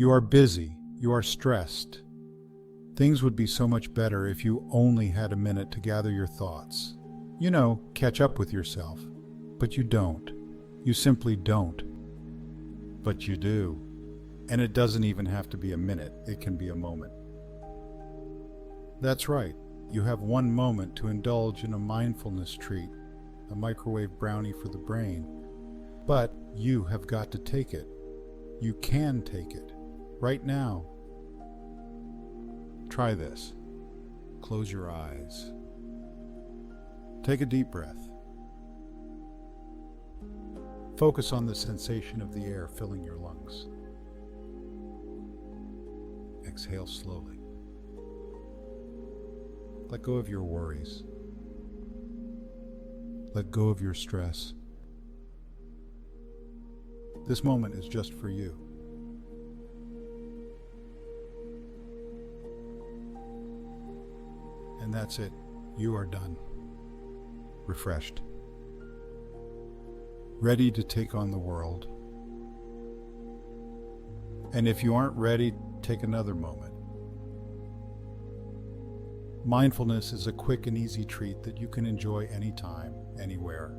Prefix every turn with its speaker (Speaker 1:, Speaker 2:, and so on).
Speaker 1: You are busy. You are stressed. Things would be so much better if you only had a minute to gather your thoughts. Catch up with yourself. But you don't. You simply don't. But you do. And it doesn't even have to be a minute. It can be a moment. That's right. You have one moment to indulge in a mindfulness treat, a microwave brownie for the brain. But you have got to take it. You can take it. Right now. Try this. Close your eyes. Take a deep breath. Focus on the sensation of the air filling your lungs. Exhale slowly. Let go of your worries. Let go of your stress. This moment is just for you. And that's it. You are done. Refreshed. Ready to take on the world. And if you aren't ready, take another moment. Mindfulness is a quick and easy treat that you can enjoy anytime, anywhere.